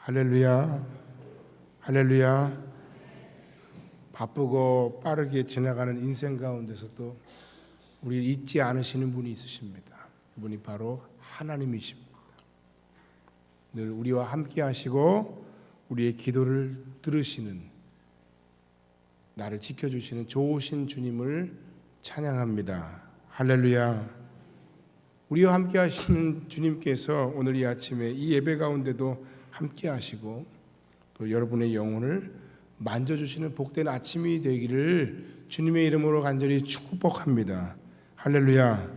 할렐루야, 할렐루야. 바쁘고 빠르게 지나가는 인생 가운데서도 우리를 잊지 않으시는 분이 있으십니다. 그분이 바로 하나님이십니다. 늘 우리와 함께 하시고 우리의 기도를 들으시는, 나를 지켜주시는 좋으신 주님을 찬양합니다. 할렐루야. 우리와 함께 하시는 주님께서 오늘 이 아침에 이 예배 가운데도 함께 하시고 또 여러분의 영혼을 만져주시는 복된 아침이 되기를 주님의 이름으로 간절히 축복합니다. 할렐루야.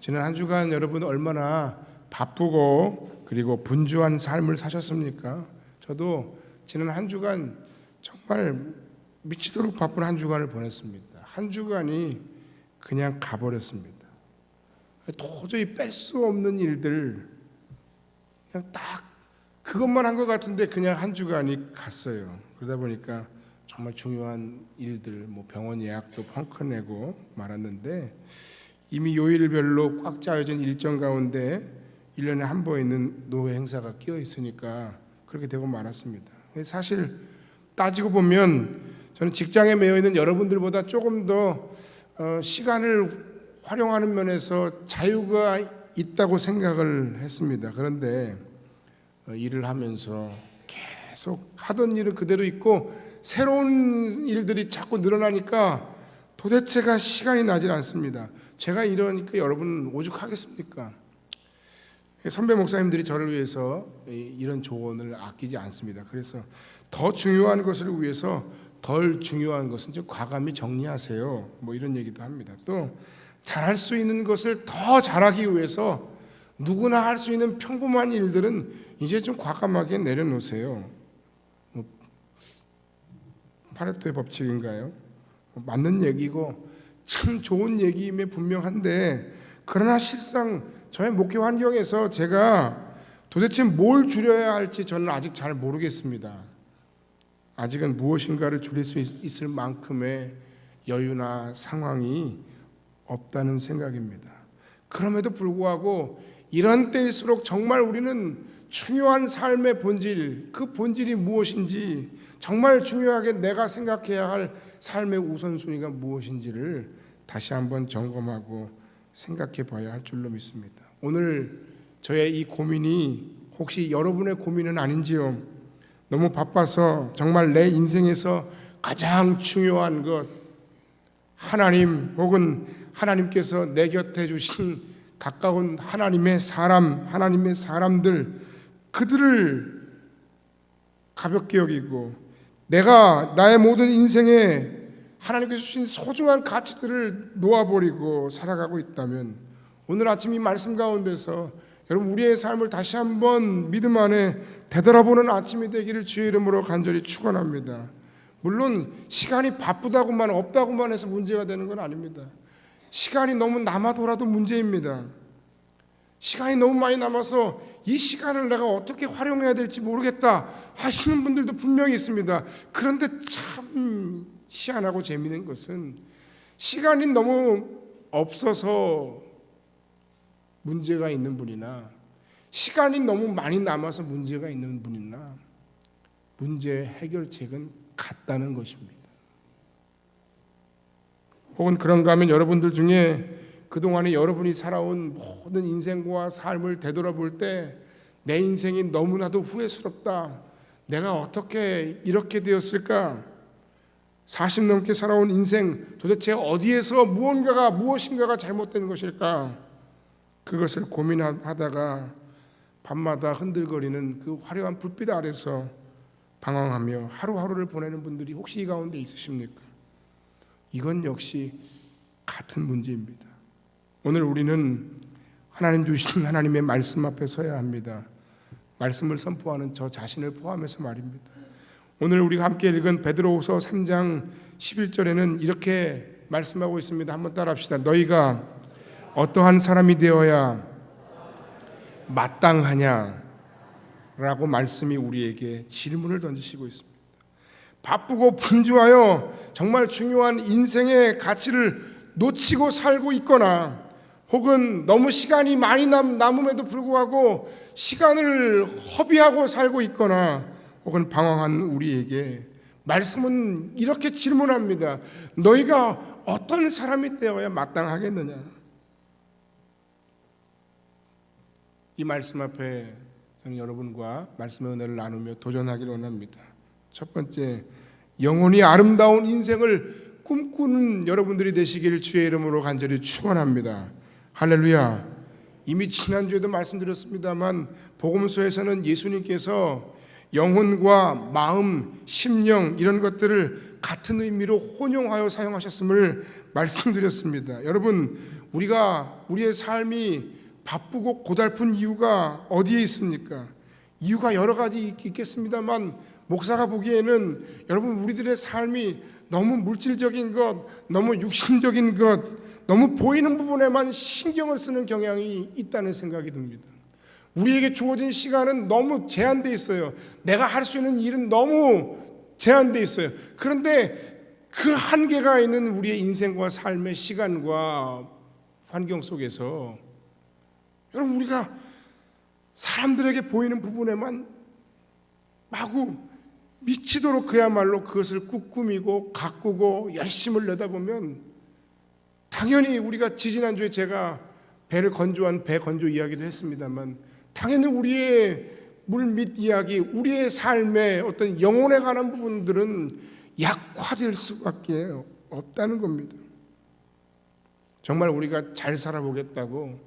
지난 한 주간 여러분 얼마나 바쁘고 그리고 분주한 삶을 사셨습니까? 저도 지난 한 주간 정말 미치도록 바쁜 한 주간을 보냈습니다. 한 주간이 그냥 가버렸습니다. 도저히 뺄 수 없는 일들, 그냥 딱 그것만 한 것 같은데 그냥 한 주간이 갔어요. 그러다 보니까 정말 중요한 일들, 병원 예약도 펑크 내고 말았는데 이미 요일별로 꽉 짜여진 일정 가운데 1년에 한 번 있는 노회 행사가 끼어 있으니까 그렇게 되고 말았습니다. 사실 따지고 보면 저는 직장에 매여 있는 여러분들보다 조금 더 시간을 활용하는 면에서 자유가 있다고 생각을 했습니다. 그런데 일을 하면서 계속 하던 일은 그대로 있고 새로운 일들이 자꾸 늘어나니까 도대체가 시간이 나질 않습니다. 제가 이러니까 여러분 오죽하겠습니까? 선배 목사님들이 저를 위해서 이런 조언을 아끼지 않습니다. 그래서 더 중요한 것을 위해서 덜 중요한 것은 좀 과감히 정리하세요, 이런 얘기도 합니다. 또 잘할 수 있는 것을 더 잘하기 위해서 누구나 할 수 있는 평범한 일들은 이제 좀 과감하게 내려놓으세요. 파레토의 법칙인가요? 맞는 얘기고 참 좋은 얘기임에 분명한데, 그러나 실상 저의 목회 환경에서 제가 도대체 뭘 줄여야 할지 저는 아직 잘 모르겠습니다. 아직은 무엇인가를 줄일 수 있을 만큼의 여유나 상황이 없다는 생각입니다. 그럼에도 불구하고 이런 때일수록 정말 우리는 중요한 삶의 본질, 그 본질이 무엇인지, 정말 중요하게 내가 생각해야 할 삶의 우선순위가 무엇인지를 다시 한번 점검하고 생각해 봐야 할 줄로 믿습니다. 오늘 저의 이 고민이 혹시 여러분의 고민은 아닌지요? 너무 바빠서 정말 내 인생에서 가장 중요한 것, 하나님 혹은 하나님께서 내 곁에 주신 가까운 하나님의 사람들, 그들을 가볍게 여기고 내가 나의 모든 인생에 하나님께서 주신 소중한 가치들을 놓아버리고 살아가고 있다면, 오늘 아침 이 말씀 가운데서 여러분 우리의 삶을 다시 한번 믿음 안에 되돌아보는 아침이 되기를 주의 이름으로 간절히 축원합니다. 물론 시간이 바쁘다고만 없다고만 해서 문제가 되는 건 아닙니다. 시간이 너무 남아돌아도 문제입니다. 시간이 너무 많이 남아서 이 시간을 내가 어떻게 활용해야 될지 모르겠다 하시는 분들도 분명히 있습니다. 그런데 참 희한하고 재미있는 것은 시간이 너무 없어서 문제가 있는 분이나 시간이 너무 많이 남아서 문제가 있는 분이나 문제 해결책은 같다는 것입니다. 혹은 그런가 하면 여러분들 중에 그동안에 여러분이 살아온 모든 인생과 삶을 되돌아볼 때 내 인생이 너무나도 후회스럽다, 내가 어떻게 이렇게 되었을까, 40 넘게 살아온 인생 도대체 어디에서 무엇인가가 잘못된 것일까, 그것을 고민하다가 밤마다 흔들거리는 그 화려한 불빛 아래서 방황하며 하루하루를 보내는 분들이 혹시 이 가운데 있으십니까? 이건 역시 같은 문제입니다. 오늘 우리는 하나님 주신 하나님의 말씀 앞에 서야 합니다. 말씀을 선포하는 저 자신을 포함해서 말입니다. 오늘 우리가 함께 읽은 베드로후서 3장 11절에는 이렇게 말씀하고 있습니다. 한번 따라합시다. 너희가 어떠한 사람이 되어야 마땅하냐 라고 말씀이 우리에게 질문을 던지시고 있습니다. 바쁘고 분주하여 정말 중요한 인생의 가치를 놓치고 살고 있거나 혹은 너무 시간이 많이 남음에도 불구하고 시간을 허비하고 살고 있거나 혹은 방황한 우리에게 말씀은 이렇게 질문합니다. 너희가 어떤 사람이 되어야 마땅하겠느냐? 이 말씀 앞에 저는 여러분과 말씀의 은혜를 나누며 도전하기를 원합니다. 첫 번째, 영원히 아름다운 인생을 꿈꾸는 여러분들이 되시기를 주의 이름으로 간절히 축원합니다. 할렐루야. 이미 지난주에도 말씀드렸습니다만 복음서에서는 예수님께서 영혼과 마음, 심령 이런 것들을 같은 의미로 혼용하여 사용하셨음을 말씀드렸습니다. 여러분, 우리가 우리의 삶이 바쁘고 고달픈 이유가 어디에 있습니까? 이유가 여러 가지 있겠습니다만 목사가 보기에는 여러분 우리들의 삶이 너무 물질적인 것, 너무 육신적인 것, 너무 보이는 부분에만 신경을 쓰는 경향이 있다는 생각이 듭니다. 우리에게 주어진 시간은 너무 제한되어 있어요. 내가 할 수 있는 일은 너무 제한되어 있어요. 그런데 그 한계가 있는 우리의 인생과 삶의 시간과 환경 속에서 여러분 우리가 사람들에게 보이는 부분에만 마구 미치도록 그야말로 그것을 꾸꾸미고 가꾸고 열심을 내다보면 당연히 우리가 지지난주에 제가 배를 건조한 배 건조 이야기도 했습니다만 당연히 우리의 물밑 이야기, 우리의 삶의 어떤 영혼에 관한 부분들은 약화될 수밖에 없다는 겁니다. 정말 우리가 잘 살아보겠다고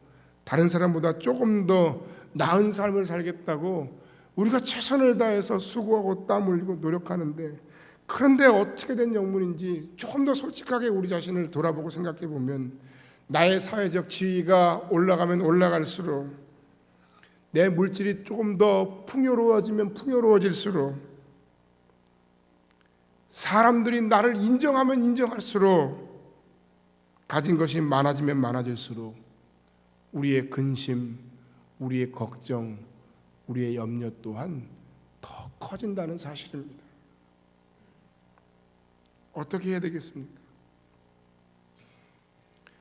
다른 사람보다 조금 더 나은 삶을 살겠다고 우리가 최선을 다해서 수고하고 땀 흘리고 노력하는데 그런데 어떻게 된 영문인지 조금 더 솔직하게 우리 자신을 돌아보고 생각해 보면 나의 사회적 지위가 올라가면 올라갈수록 내 물질이 조금 더 풍요로워지면 풍요로워질수록 사람들이 나를 인정하면 인정할수록 가진 것이 많아지면 많아질수록 우리의 근심, 우리의 걱정, 우리의 염려 또한 더 커진다는 사실입니다. 어떻게 해야 되겠습니까?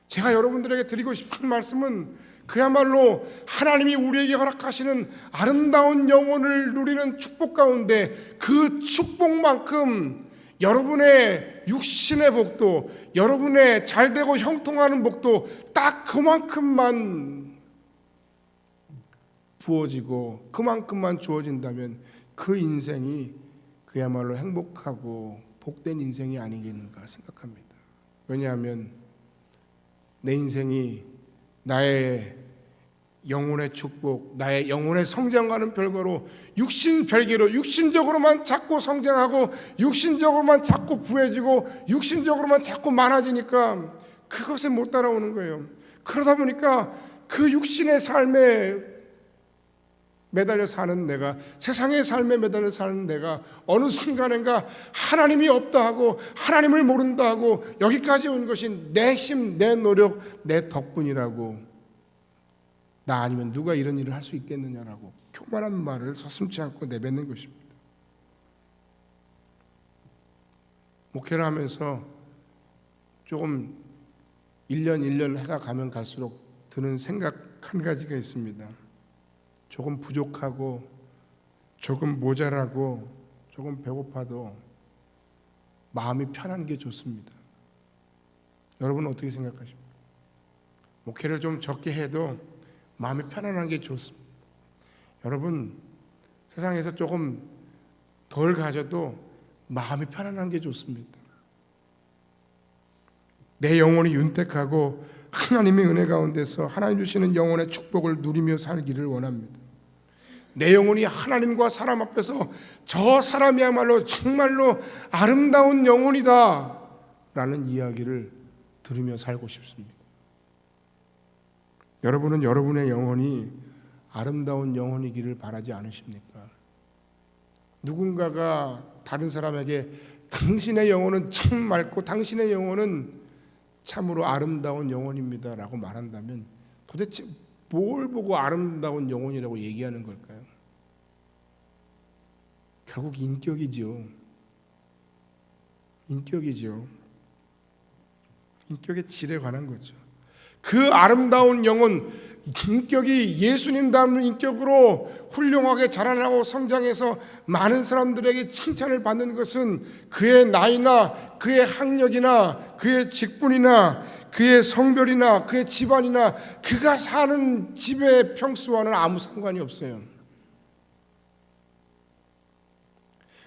제가 여러분들에게 드리고 싶은 말씀은 그야말로 하나님이 우리에게 허락하시는 아름다운 영혼을 누리는 축복 가운데 그 축복만큼 여러분의 육신의 복도, 여러분의 잘되고 형통하는 복도 딱 그만큼만 부어지고 그만큼만 주어진다면 그 인생이 그야말로 행복하고 복된 인생이 아니겠는가 생각합니다. 왜냐하면 내 인생이 나의 영혼의 축복, 나의 영혼의 성장과는 별거로 육신 별개로 육신적으로만 자꾸 성장하고 육신적으로만 자꾸 부해지고 육신적으로만 자꾸 많아지니까 그것에 못 따라오는 거예요. 그러다 보니까 그 육신의 삶에 매달려 사는 내가, 세상의 삶에 매달려 사는 내가 어느 순간인가 하나님이 없다 하고 하나님을 모른다 하고 여기까지 온 것이 내 힘, 내 노력, 내 덕분이라고, 나 아니면 누가 이런 일을 할 수 있겠느냐라고 교만한 말을 서슴지 않고 내뱉는 것입니다. 목회를 하면서 조금 1년 해가 가면 갈수록 드는 생각 한 가지가 있습니다. 조금 부족하고 조금 모자라고 조금 배고파도 마음이 편한 게 좋습니다. 여러분은 어떻게 생각하십니까? 목회를 좀 적게 해도 마음이 편안한 게 좋습니다. 여러분, 세상에서 조금 덜 가져도 마음이 편안한 게 좋습니다. 내 영혼이 윤택하고 하나님의 은혜 가운데서 하나님 주시는 영혼의 축복을 누리며 살기를 원합니다. 내 영혼이 하나님과 사람 앞에서 저 사람이야말로 정말로 아름다운 영혼이다 라는 이야기를 들으며 살고 싶습니다. 여러분은 여러분의 영혼이 아름다운 영혼이기를 바라지 않으십니까? 누군가가 다른 사람에게 당신의 영혼은 참 맑고 당신의 영혼은 참으로 아름다운 영혼입니다 라고 말한다면 도대체 뭘 보고 아름다운 영혼이라고 얘기하는 걸까요? 결국 인격이죠. 인격의 질에 관한 거죠. 그 아름다운 영혼, 인격이 예수님 닮은 인격으로 훌륭하게 자라나고 성장해서 많은 사람들에게 칭찬을 받는 것은 그의 나이나 그의 학력이나 그의 직분이나 그의 성별이나 그의 집안이나 그가 사는 집의 평수와는 아무 상관이 없어요.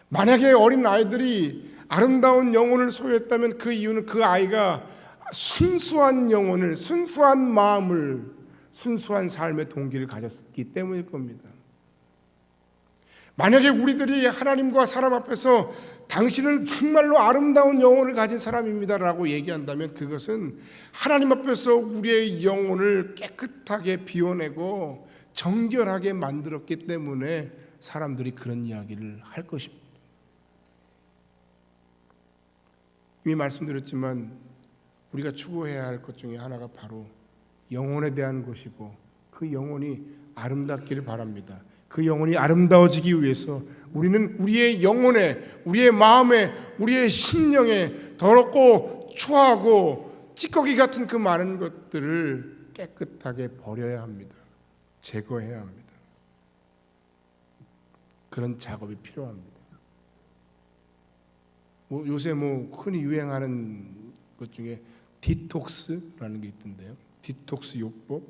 만약에 어린 아이들이 아름다운 영혼을 소유했다면 그 이유는 그 아이가 순수한 영혼을, 순수한 마음을, 순수한 삶의 동기를 가졌기 때문일 겁니다. 만약에 우리들이 하나님과 사람 앞에서 당신은 정말로 아름다운 영혼을 가진 사람입니다라고 얘기한다면 그것은 하나님 앞에서 우리의 영혼을 깨끗하게 비워내고 정결하게 만들었기 때문에 사람들이 그런 이야기를 할 것입니다. 이미 말씀드렸지만 우리가 추구해야 할 것 중에 하나가 바로 영혼에 대한 것이고 그 영혼이 아름답기를 바랍니다. 그 영혼이 아름다워지기 위해서 우리는 우리의 영혼에, 우리의 마음에, 우리의 심령에 더럽고 추하고 찌꺼기 같은 그 많은 것들을 깨끗하게 버려야 합니다. 제거해야 합니다. 그런 작업이 필요합니다. 요새 흔히 유행하는 것 중에 디톡스라는 게 있던데요. 디톡스 요법.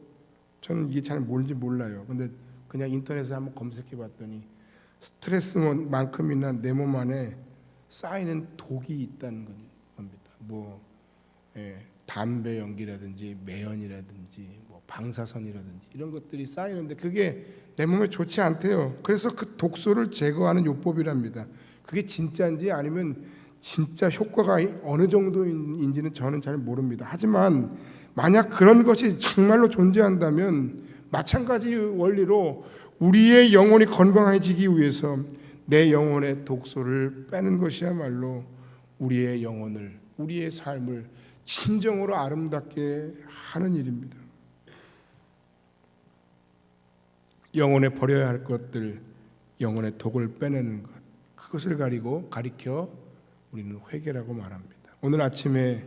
저는 이게 잘 뭔지 몰라요. 근데 그냥 인터넷에 한번 검색해 봤더니 스트레스만큼이나 내 몸 안에 쌓이는 독이 있다는 겁니다. 담배 연기라든지 매연이라든지 방사선이라든지 이런 것들이 쌓이는데 그게 내 몸에 좋지 않대요. 그래서 그 독소를 제거하는 요법이랍니다. 그게 진짜인지 아니면 진짜 효과가 어느 정도인지는 저는 잘 모릅니다. 하지만 만약 그런 것이 정말로 존재한다면 마찬가지 원리로 우리의 영혼이 건강해지기 위해서 내 영혼의 독소를 빼는 것이야말로 우리의 영혼을, 우리의 삶을 진정으로 아름답게 하는 일입니다. 영혼에 버려야 할 것들, 영혼의 독을 빼내는 것, 그것을 가리켜 우리는 회개라고 말합니다. 오늘 아침에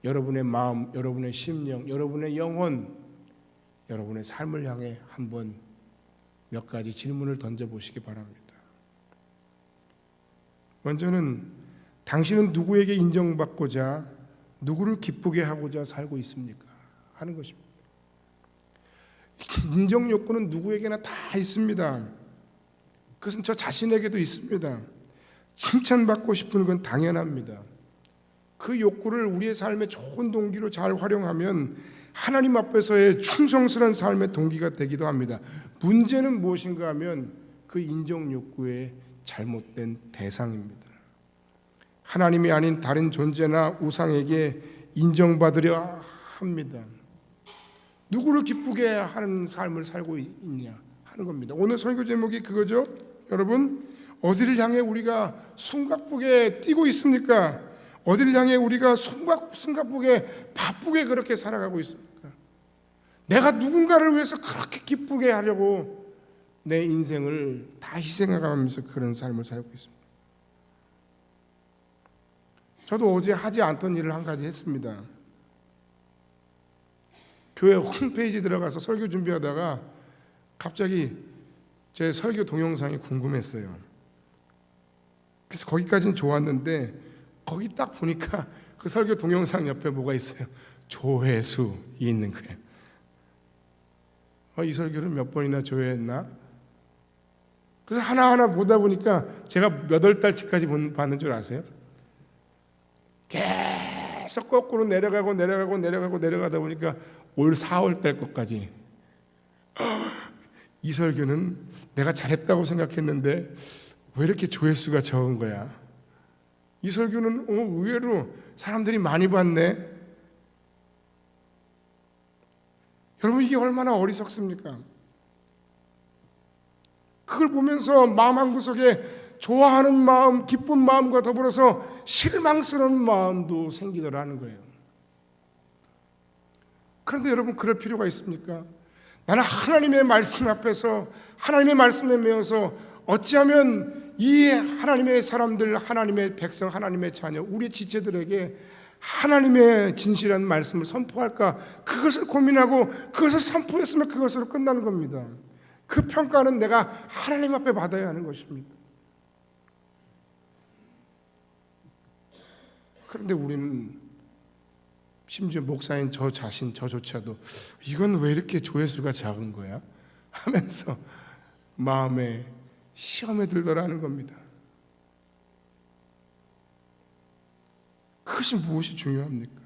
여러분의 마음, 여러분의 심령, 여러분의 영혼, 여러분의 삶을 향해 한번 몇 가지 질문을 던져보시기 바랍니다. 먼저는 당신은 누구에게 인정받고자, 누구를 기쁘게 하고자 살고 있습니까? 하는 것입니다. 인정 욕구는 누구에게나 다 있습니다. 그것은 저 자신에게도 있습니다. 칭찬받고 싶은 건 당연합니다. 그 욕구를 우리의 삶의 좋은 동기로 잘 활용하면 하나님 앞에서의 충성스러운 삶의 동기가 되기도 합니다. 문제는 무엇인가 하면 그 인정 욕구의 잘못된 대상입니다. 하나님이 아닌 다른 존재나 우상에게 인정받으려 합니다. 누구를 기쁘게 하는 삶을 살고 있냐 하는 겁니다. 오늘 설교 제목이 그거죠. 여러분, 어디를 향해 우리가 숨가쁘게 뛰고 있습니까? 어디를 향해 우리가 숨가쁘게 바쁘게 그렇게 살아가고 있습니까? 내가 누군가를 위해서 그렇게 기쁘게 하려고 내 인생을 다 희생해가면서 그런 삶을 살고 있습니다. 저도 어제 하지 않던 일을 한 가지 했습니다. 교회 홈페이지 들어가서 설교 준비하다가 갑자기 제 설교 동영상이 궁금했어요. 그래서 거기까지는 좋았는데 거기 딱 보니까 그 설교 동영상 옆에 뭐가 있어요? 조회수 있는 거예요. 이 설교를 몇 번이나 조회했나? 그래서 하나하나 보다 보니까 제가 몇 월 달치까지 봤는 줄 아세요? 계속 거꾸로 내려가다 보니까 올 4월 달 것까지. 이 설교는 내가 잘했다고 생각했는데 왜 이렇게 조회수가 적은 거야? 이 설교는 의외로 사람들이 많이 봤네. 여러분, 이게 얼마나 어리석습니까? 그걸 보면서 마음 한구석에 좋아하는 마음, 기쁜 마음과 더불어서 실망스러운 마음도 생기더라는 거예요. 그런데 여러분, 그럴 필요가 있습니까? 나는 하나님의 말씀 앞에서, 하나님의 말씀에 매여서 어찌하면 이 하나님의 사람들, 하나님의 백성, 하나님의 자녀, 우리 지체들에게 하나님의 진실한 말씀을 선포할까? 그것을 고민하고 그것을 선포했으면 그것으로 끝나는 겁니다. 그 평가는 내가 하나님 앞에 받아야 하는 것입니다. 그런데 우리는 심지어 목사인 저조차도 이건 왜 이렇게 조회수가 작은 거야? 하면서 마음에 시험에 들더라는 겁니다. 그것이 무엇이 중요합니까?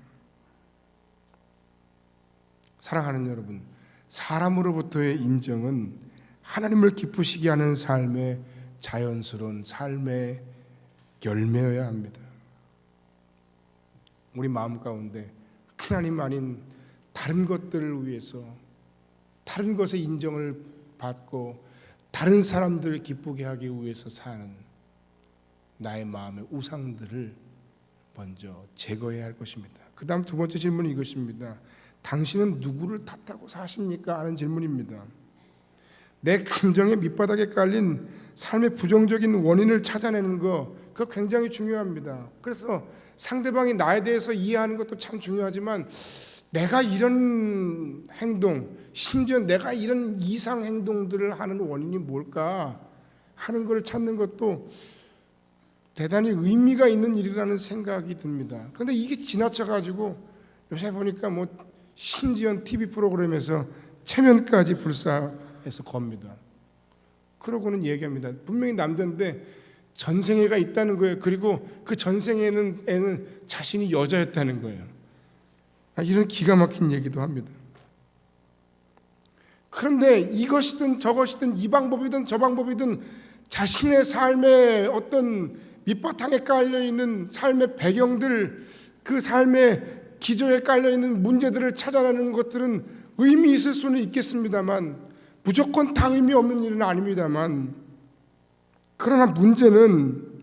사랑하는 여러분, 사람으로부터의 인정은 하나님을 기쁘시게 하는 삶의 자연스러운 삶의 열매여야 합니다. 우리 마음 가운데 하나님 아닌 다른 것들을 위해서, 다른 것의 인정을 받고 다른 사람들을 기쁘게 하기 위해서 사는 나의 마음의 우상들을 먼저 제거해야 할 것입니다. 그 다음 두 번째 질문은 이것입니다. 당신은 누구를 탓하고 사십니까? 하는 질문입니다. 내 감정의 밑바닥에 깔린 삶의 부정적인 원인을 찾아내는 거, 그거 굉장히 중요합니다. 그래서 상대방이 나에 대해서 이해하는 것도 참 중요하지만 내가 이런 행동, 심지어 내가 이런 이상 행동들을 하는 원인이 뭘까 하는 걸 찾는 것도 대단히 의미가 있는 일이라는 생각이 듭니다. 그런데 이게 지나쳐가지고 요새 보니까 뭐 심지어 TV 프로그램에서 체면까지 불사해서 겁니다. 그러고는 얘기합니다. 분명히 남자인데 전생애가 있다는 거예요. 그리고 그 전생에는 애는 자신이 여자였다는 거예요. 이런 기가 막힌 얘기도 합니다. 그런데 이것이든 저것이든 이 방법이든 저 방법이든 자신의 삶의 어떤 밑바탕에 깔려있는 삶의 배경들, 그 삶의 기저에 깔려있는 문제들을 찾아내는 것들은 의미 있을 수는 있겠습니다만 무조건 다 의미 없는 일은 아닙니다만, 그러나 문제는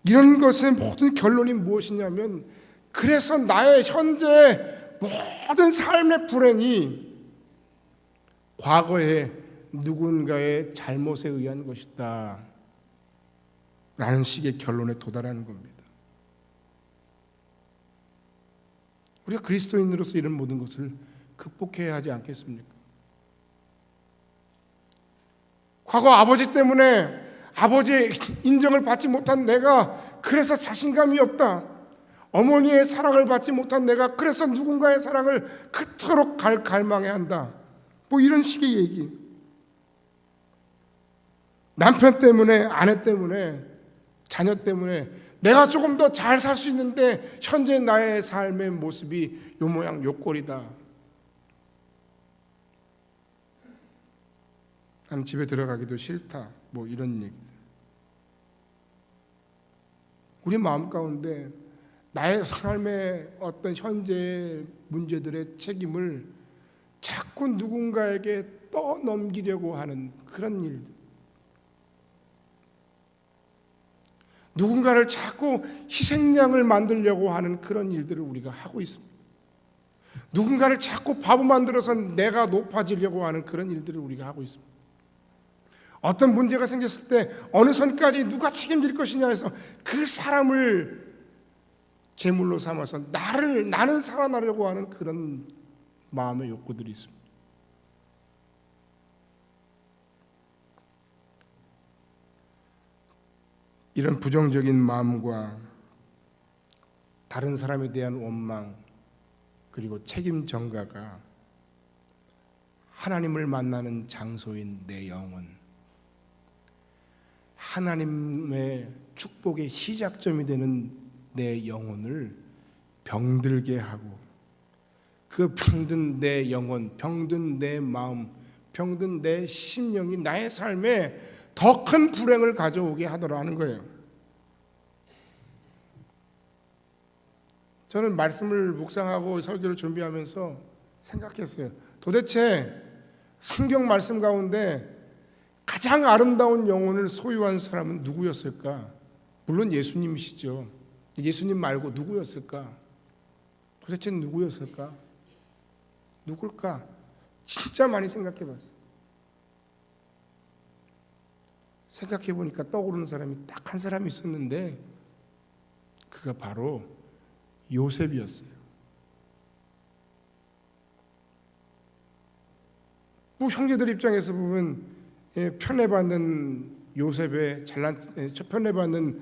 이런 것의 모든 결론이 무엇이냐면, 그래서 나의 현재 모든 삶의 불행이 과거에 누군가의 잘못에 의한 것이다 라는 식의 결론에 도달하는 겁니다. 우리가 그리스도인으로서 이런 모든 것을 극복해야 하지 않겠습니까? 과거 아버지 때문에 아버지의 인정을 받지 못한 내가 그래서 자신감이 없다. 어머니의 사랑을 받지 못한 내가 그래서 누군가의 사랑을 그토록 갈망해야 한다. 뭐 이런 식의 얘기. 남편 때문에, 아내 때문에, 자녀 때문에 내가 조금 더 잘 살 수 있는데 현재 나의 삶의 모습이 요 모양 요 꼴이다. 난 집에 들어가기도 싫다. 뭐 이런 얘기. 우리 마음 가운데 나의 삶의 어떤 현재 문제들의 책임을 자꾸 누군가에게 떠넘기려고 하는 그런 일, 누군가를 자꾸 희생양을 만들려고 하는 그런 일들을 우리가 하고 있습니다. 누군가를 자꾸 바보 만들어서 내가 높아지려고 하는 그런 일들을 우리가 하고 있습니다. 어떤 문제가 생겼을 때 어느 선까지 누가 책임질 것이냐 해서 그 사람을 제물로 삼아서 나는 살아나려고 하는 그런 마음의 욕구들이 있습니다. 이런 부정적인 마음과 다른 사람에 대한 원망 그리고 책임 전가가 하나님을 만나는 장소인 내 영혼, 하나님의 축복의 시작점이 되는 내 영혼을 병들게 하고, 그 병든 내 영혼, 병든 내 마음, 병든 내 심령이 나의 삶에 더 큰 불행을 가져오게 하더라는 거예요. 저는 말씀을 묵상하고 설교를 준비하면서 생각했어요. 도대체 성경 말씀 가운데 가장 아름다운 영혼을 소유한 사람은 누구였을까? 물론 예수님이시죠. 예수님 말고 누구였을까? 도대체 누구였을까? 누굴까? 진짜 많이 생각해 봤어요. 생각해 보니까 떠오르는 사람이 딱 한 사람이 있었는데 그가 바로 요셉이었어요. 뭐 형제들 입장에서 보면 편애받는 요셉의 편애받는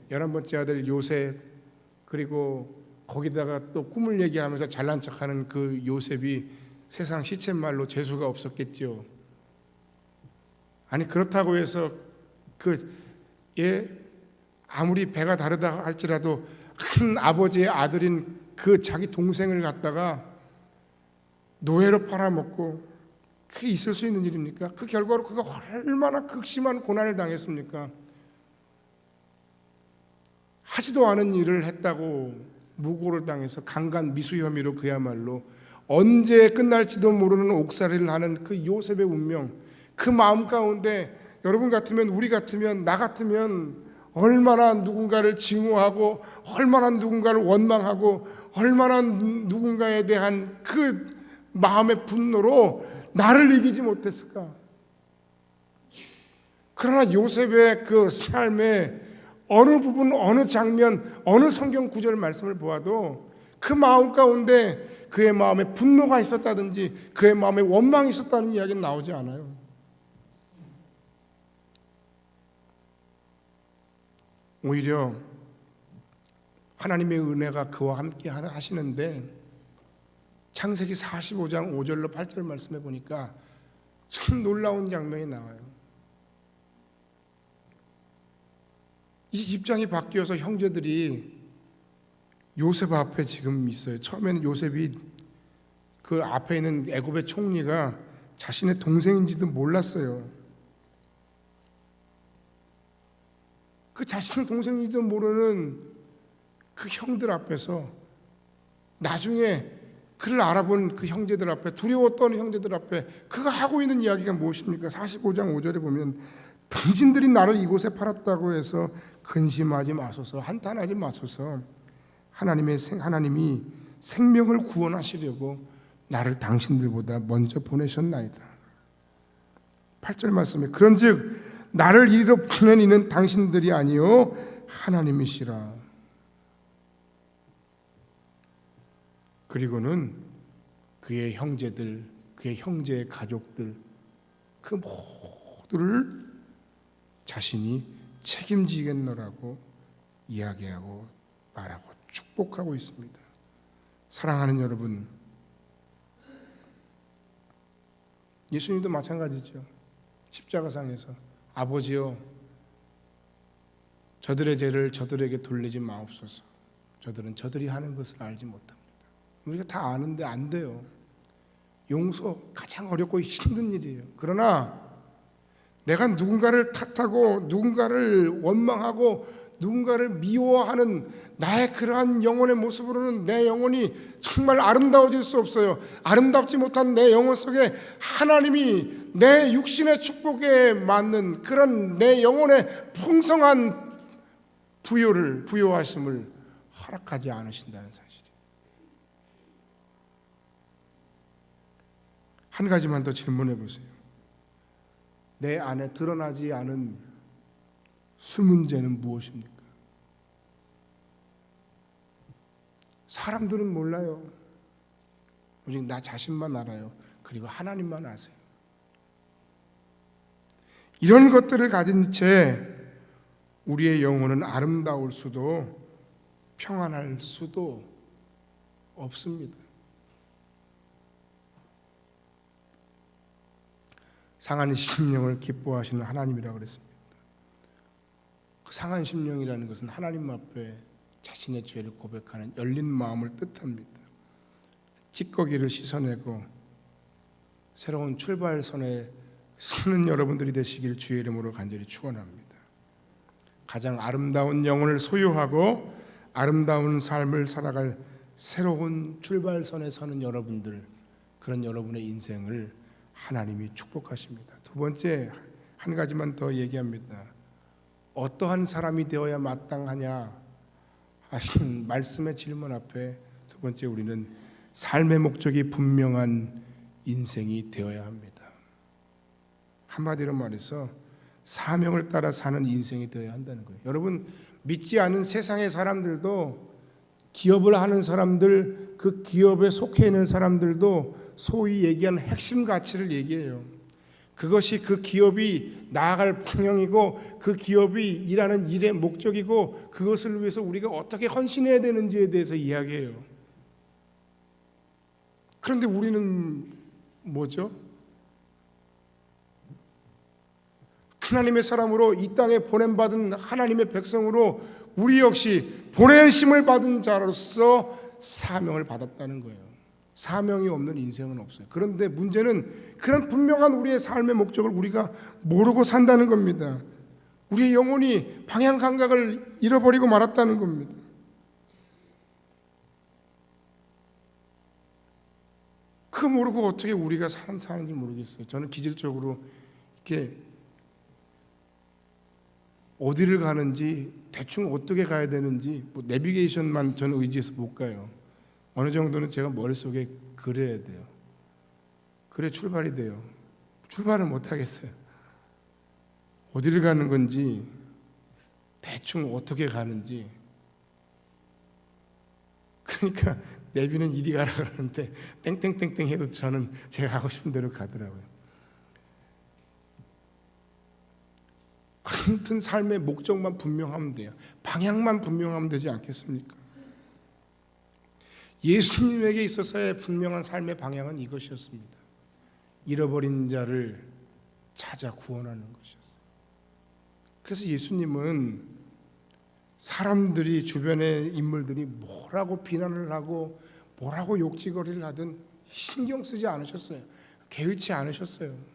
11번째 아들 요셉, 그리고 거기다가 또 꿈을 얘기하면서 잘난 척하는 그 요셉이 세상 시쳇말로 재수가 없었겠죠. 아니 그렇다고 해서 아무리 배가 다르다 할지라도 큰 아버지의 아들인 그 자기 동생을 갖다가 노예로 팔아먹고 그게 있을 수 있는 일입니까? 그 결과로 그가 얼마나 극심한 고난을 당했습니까? 하지도 않은 일을 했다고 무고를 당해서 강간 미수 혐의로 그야말로 언제 끝날지도 모르는 옥살이를 하는 그 요셉의 운명, 그 마음 가운데 여러분 같으면, 우리 같으면, 나 같으면 얼마나 누군가를 증오하고, 얼마나 누군가를 원망하고, 얼마나 누군가에 대한 그 마음의 분노로 나를 이기지 못했을까? 그러나 요셉의 그 삶의 어느 부분, 어느 장면, 어느 성경 구절 말씀을 보아도 그 마음 가운데 그의 마음에 분노가 있었다든지 그의 마음에 원망이 있었다는 이야기는 나오지 않아요. 오히려 하나님의 은혜가 그와 함께 하시는데, 창세기 45장 5절로 8절 말씀해 보니까 참 놀라운 장면이 나와요. 이 입장이 바뀌어서 형제들이 요셉 앞에 지금 있어요. 처음에는 요셉이 그 앞에 있는 애굽의 총리가 자신의 동생인지도 몰랐어요. 그 자신의 동생인지도 모르는 그 형들 앞에서 나중에 그를 알아본 그 형제들 앞에, 두려웠던 형제들 앞에 그가 하고 있는 이야기가 무엇입니까? 45장 5절에 보면 당신들이 나를 이곳에 팔았다고 해서 근심하지 마소서, 한탄하지 마소서. 하나님이 생명을 구원하시려고 나를 당신들보다 먼저 보내셨나이다. 8절 말씀에 그런즉 나를 이리로 보낸 이는 당신들이 아니요 하나님이시라. 그리고는 그의 형제들, 그의 형제의 가족들, 그 모두를 자신이 책임지겠노라고 이야기하고 말하고 축복하고 있습니다. 사랑하는 여러분, 예수님도 마찬가지죠. 십자가상에서 아버지여 저들의 죄를 저들에게 돌리지 마옵소서. 저들은 저들이 하는 것을 알지 못합니다. 우리가 다 아는데 안 돼요. 용서 가장 어렵고 힘든 일이에요. 그러나 내가 누군가를 탓하고 누군가를 원망하고 누군가를 미워하는 나의 그러한 영혼의 모습으로는 내 영혼이 정말 아름다워질 수 없어요. 아름답지 못한 내 영혼 속에 하나님이 내 육신의 축복에 맞는 그런 내 영혼의 풍성한 부요하심을 허락하지 않으신다는 사실이에요. 한 가지만 더 질문해 보세요. 내 안에 드러나지 않은 숨은 죄는 무엇입니까? 사람들은 몰라요. 오직 나 자신만 알아요. 그리고 하나님만 아세요. 이런 것들을 가진 채 우리의 영혼은 아름다울 수도 평안할 수도 없습니다. 상한 심령을 기뻐하시는 하나님이라고 그랬습니다. 그 상한 심령이라는 것은 하나님 앞에 자신의 죄를 고백하는 열린 마음을 뜻합니다. 찌꺼기를 씻어내고 새로운 출발선에 서는 여러분들이 되시길 주의 이름으로 간절히 축원합니다. 가장 아름다운 영혼을 소유하고 아름다운 삶을 살아갈 새로운 출발선에 서는 여러분들, 그런 여러분의 인생을 하나님이 축복하십니다. 두 번째, 한 가지만 더 얘기합니다. 어떠한 사람이 되어야 마땅하냐 하신 말씀의 질문 앞에 두 번째, 우리는 삶의 목적이 분명한 인생이 되어야 합니다. 한마디로 말해서 사명을 따라 사는 인생이 되어야 한다는 거예요. 여러분, 믿지 않은 세상의 사람들도, 기업을 하는 사람들, 그 기업에 속해 있는 사람들도 소위 얘기하는 핵심 가치를 얘기해요. 그것이 그 기업이 나아갈 방향이고, 그 기업이 일하는 일의 목적이고, 그것을 위해서 우리가 어떻게 헌신해야 되는지에 대해서 이야기해요. 그런데 우리는 뭐죠? 하나님의 사람으로 이 땅에 보냄받은 하나님의 백성으로 우리 역시 보내심을 받은 자로서 사명을 받았다는 거예요. 사명이 없는 인생은 없어요. 그런데 문제는 그런 분명한 우리의 삶의 목적을 우리가 모르고 산다는 겁니다. 우리의 영혼이 방향 감각을 잃어버리고 말았다는 겁니다. 그거 모르고 어떻게 우리가 사는지 모르겠어요. 저는 기질적으로 이렇게 어디를 가는지, 대충 어떻게 가야 되는지, 뭐 내비게이션만 저는 의지해서 못 가요. 어느 정도는 제가 머릿속에 그려야 돼요. 그래 출발이 돼요. 출발을 못 하겠어요. 어디를 가는 건지, 대충 어떻게 가는지. 그러니까 내비는 이리 가라 그러는데 땡땡땡땡 해도 저는 제가 가고 싶은 대로 가더라고요. 아무튼 삶의 목적만 분명하면 돼요. 방향만 분명하면 되지 않겠습니까? 예수님에게 있어서의 분명한 삶의 방향은 이것이었습니다. 잃어버린 자를 찾아 구원하는 것이었어요. 그래서 예수님은 사람들이, 주변의 인물들이 뭐라고 비난을 하고 뭐라고 욕지거리를 하든 신경 쓰지 않으셨어요. 개의치 않으셨어요.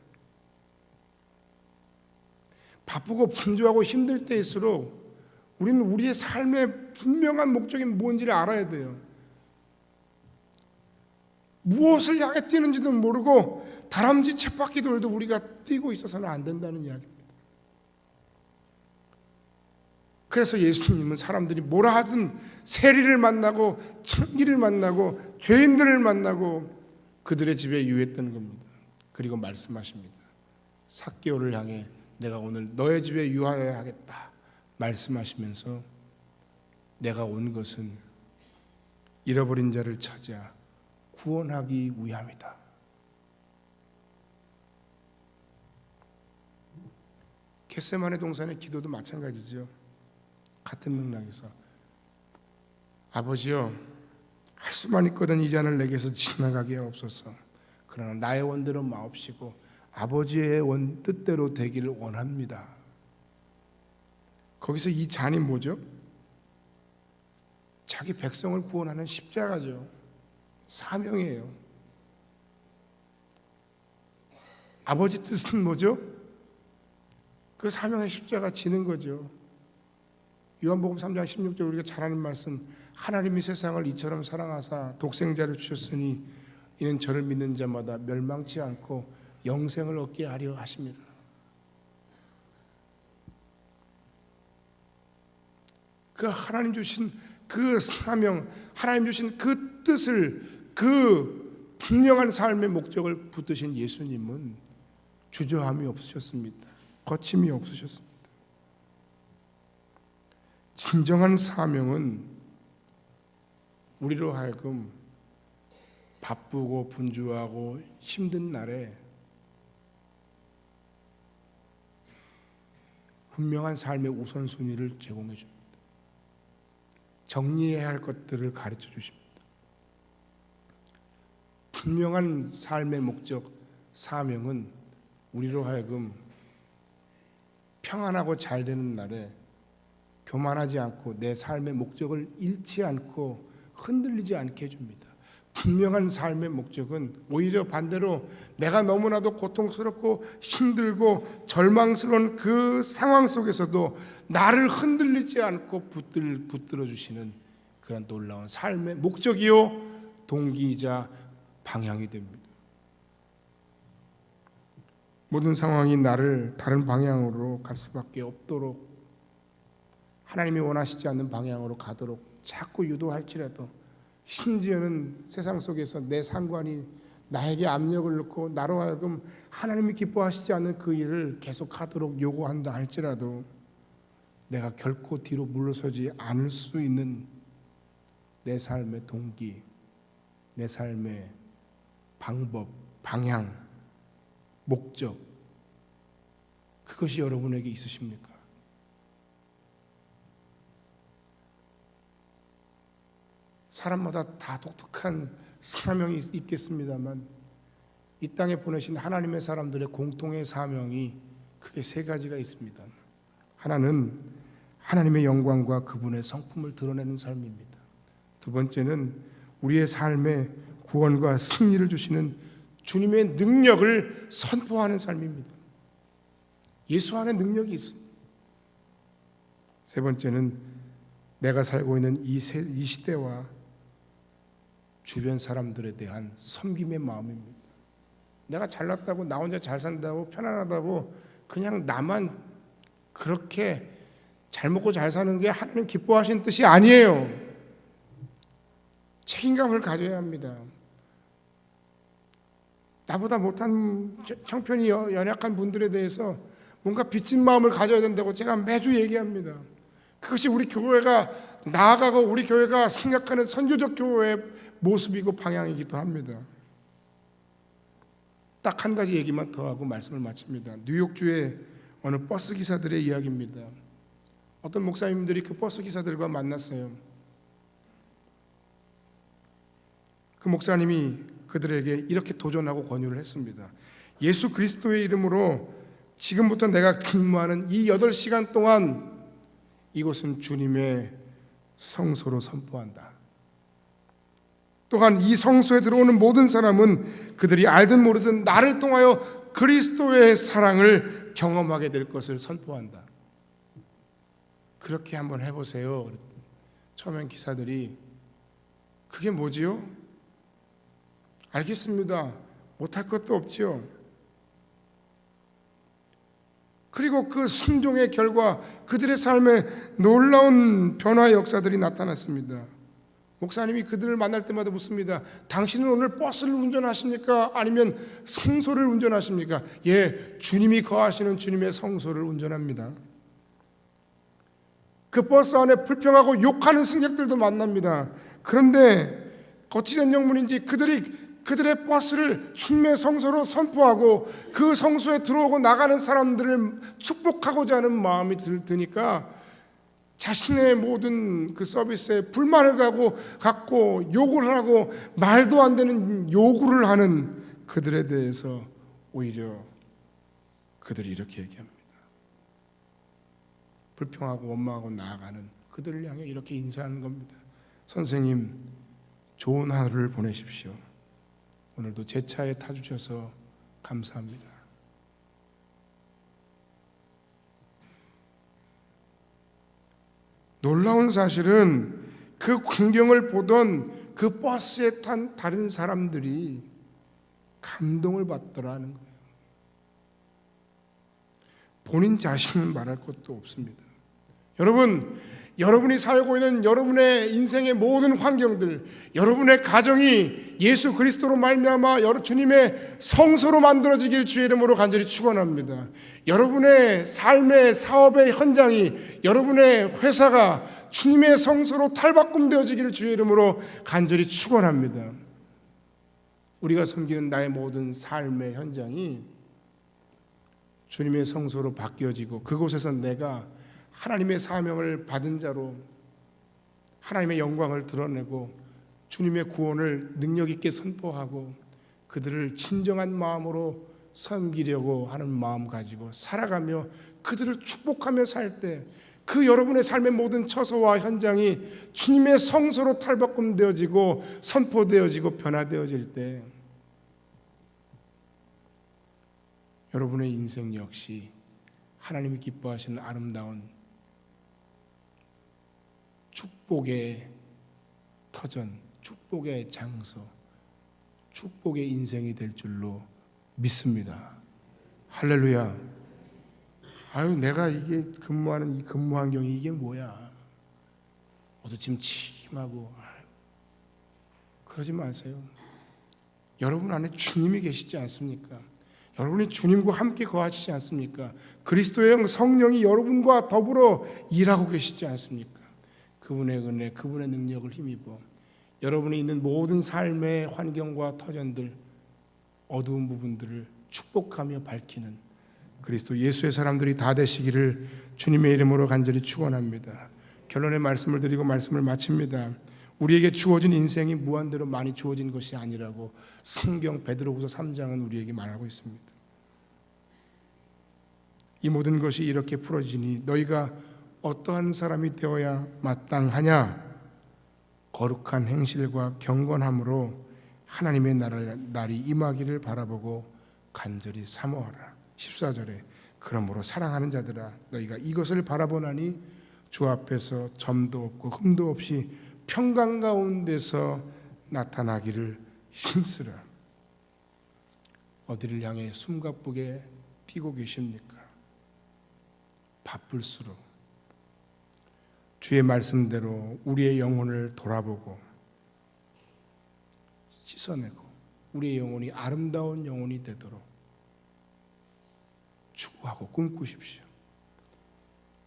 바쁘고 분주하고 힘들 때일수록 우리는 우리의 삶의 분명한 목적이 뭔지를 알아야 돼요. 무엇을 향해 뛰는지도 모르고 다람쥐 쳇바퀴 돌도 우리가 뛰고 있어서는 안 된다는 이야기입니다. 그래서 예수님은 사람들이 뭐라 하든 세리를 만나고 천기를 만나고 죄인들을 만나고 그들의 집에 유했던 겁니다. 그리고 말씀하십니다. 삭개오를 향해 내가 오늘 너의 집에 유하여야 하겠다 말씀하시면서 내가 온 것은 잃어버린 자를 찾아 구원하기 위함이다. 겟세마네 동산의 기도도 마찬가지죠. 같은 맥락에서 아버지여, 할 수만 있거든 이 잔을 내게서 지나가게 하옵소서. 그러나 나의 원대로 마옵시고 아버지의 뜻대로 되기를 원합니다. 거기서 이 잔이 뭐죠? 자기 백성을 구원하는 십자가죠. 사명이에요. 아버지 뜻은 뭐죠? 그 사명의 십자가 지는 거죠. 요한복음 3장 16절 우리가 잘 아는 말씀, 하나님이 세상을 이처럼 사랑하사 독생자를 주셨으니 이는 저를 믿는 자마다 멸망치 않고 영생을 얻게 하려 하십니다. 그 하나님 주신 그 사명, 하나님 주신 그 뜻을, 그 분명한 삶의 목적을 붙드신 예수님은 주저함이 없으셨습니다. 거침이 없으셨습니다. 진정한 사명은 우리로 하여금 바쁘고 분주하고 힘든 날에 분명한 삶의 우선순위를 제공해 줍니다. 정리해야 할 것들을 가르쳐 주십니다. 분명한 삶의 목적, 사명은 우리로 하여금 평안하고 잘 되는 날에 교만하지 않고 내 삶의 목적을 잃지 않고 흔들리지 않게 해줍니다. 분명한 삶의 목적은 오히려 반대로 내가 너무나도 고통스럽고 힘들고 절망스러운 그 상황 속에서도 나를 흔들리지 않고 붙들어 주시는 그런 놀라운 삶의 목적이요 동기이자 방향이 됩니다. 모든 상황이 나를 다른 방향으로 갈 수밖에 없도록, 하나님이 원하시지 않는 방향으로 가도록 자꾸 유도할지라도, 심지어는 세상 속에서 내 상관이 나에게 압력을 넣고 나로 하여금 하나님이 기뻐하시지 않는 그 일을 계속하도록 요구한다 할지라도 내가 결코 뒤로 물러서지 않을 수 있는 내 삶의 동기, 내 삶의 방법, 방향, 목적, 그것이 여러분에게 있으십니까? 사람마다 다 독특한 사명이 있겠습니다만 이 땅에 보내신 하나님의 사람들의 공통의 사명이 크게 세 가지가 있습니다. 하나는 하나님의 영광과 그분의 성품을 드러내는 삶입니다. 두 번째는 우리의 삶에 구원과 승리를 주시는 주님의 능력을 선포하는 삶입니다. 예수 안에 능력이 있습니다. 세 번째는 내가 살고 있는 이 시대와 주변 사람들에 대한 섬김의 마음입니다. 내가 잘났다고 나 혼자 잘 산다고 편안하다고 그냥 나만 그렇게 잘 먹고 잘 사는 게 하나님 기뻐하시는 뜻이 아니에요. 책임감을 가져야 합니다. 나보다 못한 형편이 연약한 분들에 대해서 뭔가 빚진 마음을 가져야 된다고 제가 매주 얘기합니다. 그것이 우리 교회가 나아가고 우리 교회가 생각하는 선교적 교회의 모습이고 방향이기도 합니다. 딱 한 가지 얘기만 더 하고 말씀을 마칩니다. 뉴욕주의 어느 버스 기사들의 이야기입니다. 어떤 목사님들이 그 버스 기사들과 만났어요. 그 목사님이 그들에게 이렇게 도전하고 권유를 했습니다. 예수 그리스도의 이름으로 지금부터 내가 근무하는 이 8시간 동안 이곳은 주님의 성소로 선포한다. 또한 이 성소에 들어오는 모든 사람은 그들이 알든 모르든 나를 통하여 그리스도의 사랑을 경험하게 될 것을 선포한다. 그렇게 한번 해보세요. 처음엔 기사들이 그게 뭐지요? 알겠습니다. 못할 것도 없지요. 그리고 그 순종의 결과 그들의 삶에 놀라운 변화의 역사들이 나타났습니다. 목사님이 그들을 만날 때마다 묻습니다. 당신은 오늘 버스를 운전하십니까? 아니면 성소를 운전하십니까? 예, 주님이 거하시는 주님의 성소를 운전합니다. 그 버스 안에 불평하고 욕하는 승객들도 만납니다. 그런데 어찌된 영문인지 그들의 버스를 주님의 성소로 선포하고 그 성소에 들어오고 나가는 사람들을 축복하고자 하는 마음이 드니까 자신의 모든 그 서비스에 불만을 갖고 욕을 하고 말도 안 되는 요구를 하는 그들에 대해서 오히려 그들이 이렇게 얘기합니다. 불평하고 원망하고 나아가는 그들을 향해 이렇게 인사하는 겁니다. 선생님, 좋은 하루를 보내십시오. 오늘도 제 차에 타주셔서 감사합니다. 놀라운 사실은 그 광경을 보던 그 버스에 탄 다른 사람들이 감동을 받더라는 거예요. 본인 자신은 말할 것도 없습니다. 여러분이 살고 있는 여러분의 인생의 모든 환경들, 여러분의 가정이 예수 그리스도로 말미암아 주님의 성소로 만들어지길 주의 이름으로 간절히 축원합니다. 여러분의 삶의 사업의 현장이, 여러분의 회사가 주님의 성소로 탈바꿈되어지기를 주의 이름으로 간절히 축원합니다. 우리가 섬기는 나의 모든 삶의 현장이 주님의 성소로 바뀌어지고 그곳에서 내가 하나님의 사명을 받은 자로 하나님의 영광을 드러내고 주님의 구원을 능력 있게 선포하고 그들을 진정한 마음으로 섬기려고 하는 마음 가지고 살아가며 그들을 축복하며 살 때 그 여러분의 삶의 모든 처소와 현장이 주님의 성소로 탈바꿈되어지고 선포되어지고 변화되어질 때 여러분의 인생 역시 하나님이 기뻐하시는 아름다운 축복의 터전, 축복의 장소, 축복의 인생이 될 줄로 믿습니다. 할렐루야. 아유, 내가 이게 근무하는 이 근무 환경이 이게 뭐야? 어두침침하고 그러지 마세요. 여러분 안에 주님이 계시지 않습니까? 여러분이 주님과 함께 거하시지 않습니까? 그리스도의 성령이 여러분과 더불어 일하고 계시지 않습니까? 그분의 은혜, 그분의 능력을 힘입어 여러분이 있는 모든 삶의 환경과 터전들, 어두운 부분들을 축복하며 밝히는 그리스도 예수의 사람들이 다 되시기를 주님의 이름으로 간절히 축원합니다. 결론의 말씀을 드리고 말씀을 마칩니다. 우리에게 주어진 인생이 무한대로 많이 주어진 것이 아니라고 성경 베드로후서 3장은 우리에게 말하고 있습니다. 이 모든 것이 이렇게 풀어지니 너희가 어떠한 사람이 되어야 마땅하냐? 거룩한 행실과 경건함으로 하나님의 날이 임하기를 바라보고 간절히 사모하라. 14절에 그러므로 사랑하는 자들아 너희가 이것을 바라보나니 주 앞에서 점도 없고 흠도 없이 평강 가운데서 나타나기를 힘쓰라. 어디를 향해 숨가쁘게 뛰고 계십니까? 바쁠수록 주의 말씀대로 우리의 영혼을 돌아보고 씻어내고 우리의 영혼이 아름다운 영혼이 되도록 추구하고 꿈꾸십시오.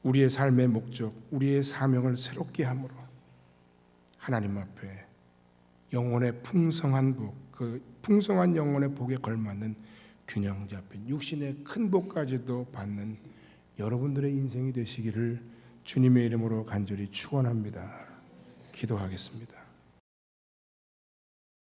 우리의 삶의 목적, 우리의 사명을 새롭게 함으로 하나님 앞에 영혼의 풍성한 복, 그 풍성한 영혼의 복에 걸맞는 균형 잡힌 육신의 큰 복까지도 받는 여러분들의 인생이 되시기를 주님의 이름으로 간절히 축원합니다. 기도하겠습니다.